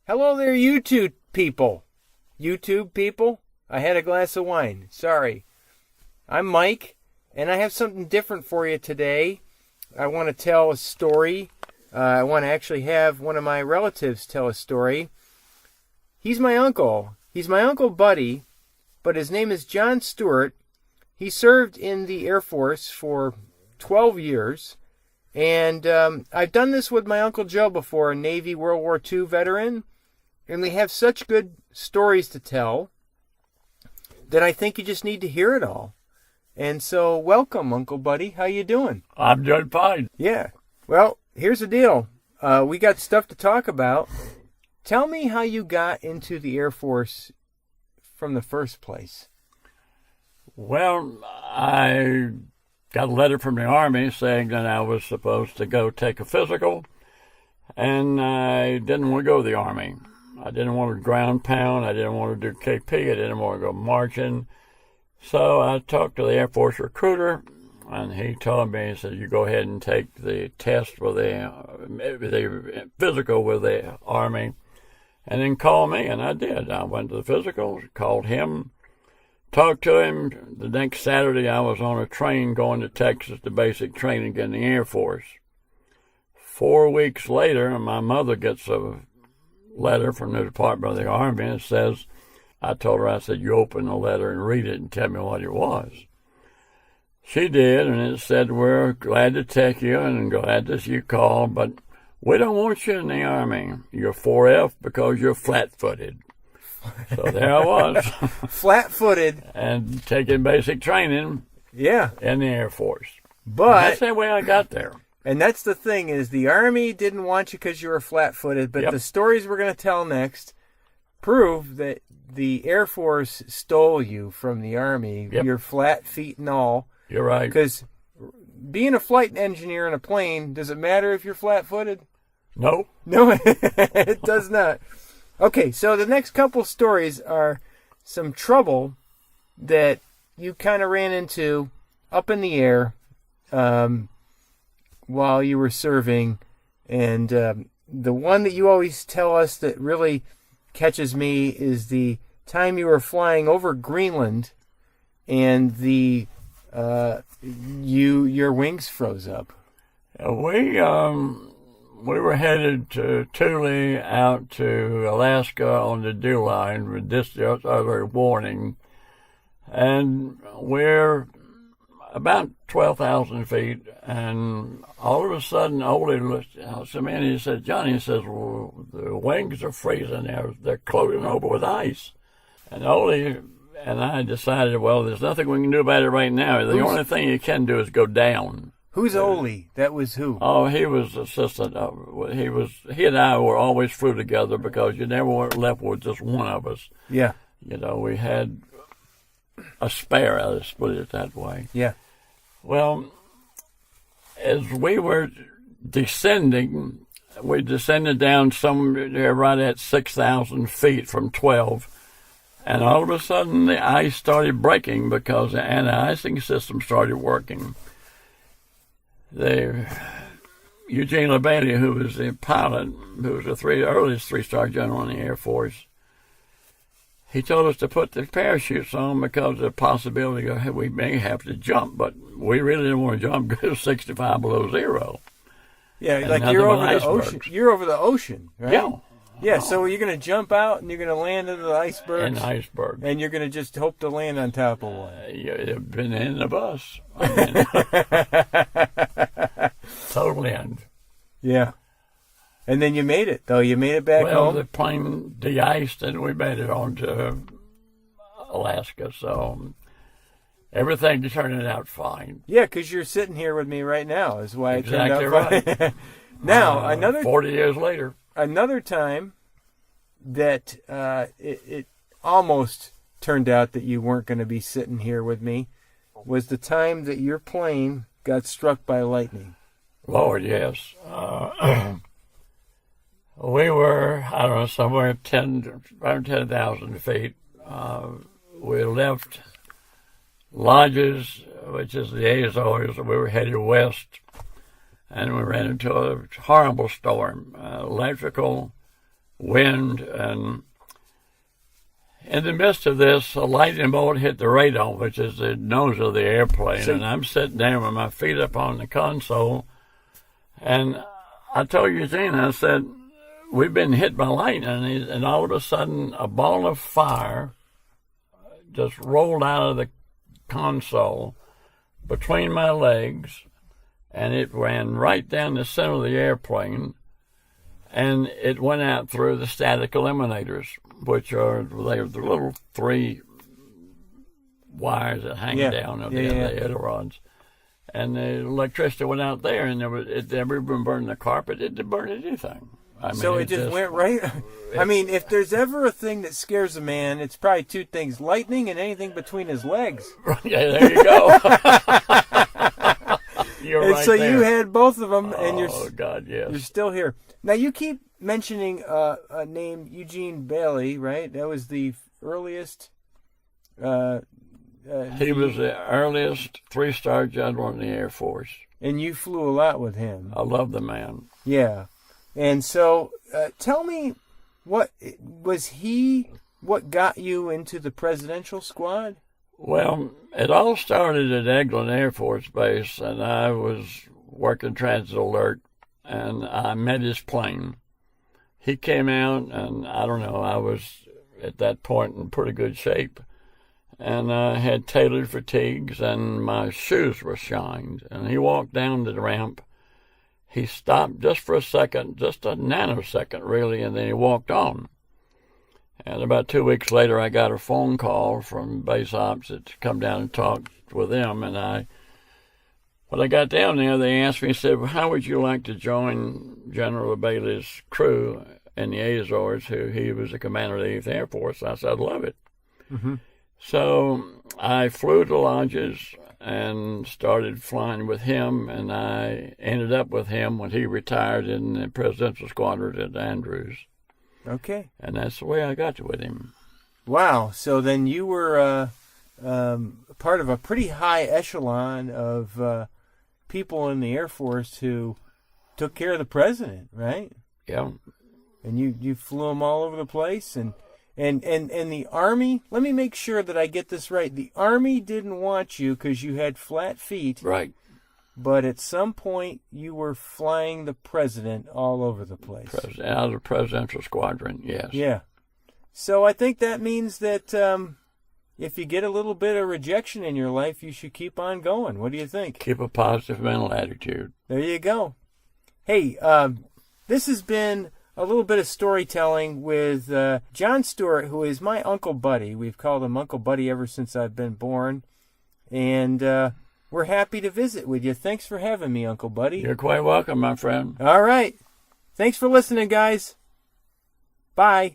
Hello there, YouTube people. YouTube people? I had a glass of wine. Sorry. I'm Mike, and I have something different for you today. I want to tell a story. I want to actually have one of my relatives tell a story. He's my uncle. He's my Uncle Buddy, but his name is John Stewart. He served in the Air Force for 12 years. And I've done this with my Uncle Joe before, a Navy World War II veteran. And we have such good stories to tell that I think you just need to hear it all. And so, welcome, Uncle Buddy. How you doing? I'm doing fine. Yeah. Well, here's the deal. We got stuff to talk about. Tell me how you got into the Air Force from the first place. Well, I got a letter from the Army saying that I was supposed to go take a physical, and I didn't want to go to the Army. I didn't want to ground pound. I didn't want to do KP. I didn't want to go marching. So I talked to the Air Force recruiter, and he told me, he said, you go ahead and take the test with the physical with the Army, and then call me. And I did. I went to the physical, called him, talked to him. The next Saturday, I was on a train going to Texas to basic training in the Air Force. 4 weeks later, my mother gets a letter from the Department of the Army, and it says, I told her, I said, you open the letter and read it and tell me what it was. She did, and it said, we're glad to take you and glad that you called, but we don't want you in the Army. You're 4F because you're flat-footed. So there I was. Flat-footed. And taking basic training in the Air Force. But that's the way I got there. And that's the thing, is the Army didn't want you because you were flat-footed, but the stories we're going to tell next prove that the Air Force stole you from the Army, your flat feet and all. You're right. Because being a flight engineer in a plane, does it matter if you're flat-footed? No. No, it does not. Okay, so the next couple stories are some trouble that you kind of ran into up in the air while you were serving. And the one that you always tell us that really catches me is the time you were flying over Greenland and your wings froze up. We were headed to Thule out to Alaska on the dew line with this other warning, and we're about 12,000 feet, and all of a sudden, Ole looked at me and he said, Johnny, he says, well, the wings are freezing. They're clouding over with ice. And Ole and I decided, well, there's nothing we can do about it right now. The only thing you can do is go down. Who's Ole? That was who? Oh, he was assistant. He and I were always flew together because you never were left with just one of us. Yeah. You know, we had a spare, let's put it that way. Yeah. Well, as we were descending, we descended down somewhere right at 6,000 feet from 12, and all of a sudden the ice started breaking because the anti-icing system started working. Eugene LeBailey, who was the pilot, who was the earliest three-star general in the Air Force, he told us to put the parachutes on because of the possibility of we may have to jump, but we really didn't want to jump because it was 65 below zero. Yeah, like you're over the ocean. You're over the ocean, right? Yeah. Yeah, so you're going to jump out and you're going to land into the icebergs. In the iceberg. And you're going to just hope to land on top of one. You've been in the bus. Total end. Yeah. And then you made it, though. You made it back home. Well, the plane de-iced and we made it on to Alaska, so everything turned out fine. Yeah, because you're sitting here with me right now is why it turned out right. fine. Now, 40 years later. Another time that it almost turned out that you weren't going to be sitting here with me was the time that your plane got struck by lightning. Lord, yes. We were, I don't know, somewhere around 10,000 feet. We left Lodges, which is the Azores, and we were headed west. And we ran into a horrible storm, electrical, wind, and in the midst of this, a lightning bolt hit the radar, which is the nose of the airplane, and I'm sitting there with my feet up on the console, and I told Eugene, I said, we've been hit by lightning, and all of a sudden, a ball of fire just rolled out of the console between my legs, and it ran right down the center of the airplane, and it went out through the static eliminators, which are the little 3 wires that hang down on the end rods. And the electricity went out there, and it never even burned the carpet. It didn't burn anything. So it just went right. I mean, if there's ever a thing that scares a man, it's probably 2 things: lightning and anything between his legs. Yeah, there you go. You're and right so there. you had both of them, and you're still here. Now you keep mentioning a name, Eugene Bailey, right? That was the earliest. He was the earliest 3-star general in the Air Force. And you flew a lot with him. I love the man. Yeah. And so tell me, what got you into the presidential squad? Well, it all started at Eglin Air Force Base, and I was working transit alert, and I met his plane. He came out, and I don't know, I was at that point in pretty good shape. And I had tailored fatigues, and my shoes were shined. And he walked down the ramp. He stopped just for a second, just a nanosecond, really, and then he walked on. And about 2 weeks later, I got a phone call from base ops to come down and talk with them. And when I got down there, they asked me, said, well, how would you like to join General Bailey's crew in the Azores, who he was the commander of the 8th Air Force? I said, I'd love it. Mm-hmm. So I flew to Lodges and started flying with him, and I ended up with him when he retired in the presidential squadron at Andrews. Okay. And that's the way I got with him. Wow. So then you were part of a pretty high echelon of people in the Air Force who took care of the president, right? Yeah. And you flew them all over the place, and the Army, let me make sure that I get this right. The Army didn't want you because you had flat feet. Right. But at some point, you were flying the president all over the place. Out of the presidential squadron, yes. Yeah. So I think that means that if you get a little bit of rejection in your life, you should keep on going. What do you think? Keep a positive mental attitude. There you go. Hey, this has been a little bit of storytelling with John Stewart, who is my Uncle Buddy. We've called him Uncle Buddy ever since I've been born. And we're happy to visit with you. Thanks for having me, Uncle Buddy. You're quite welcome, my friend. All right. Thanks for listening, guys. Bye.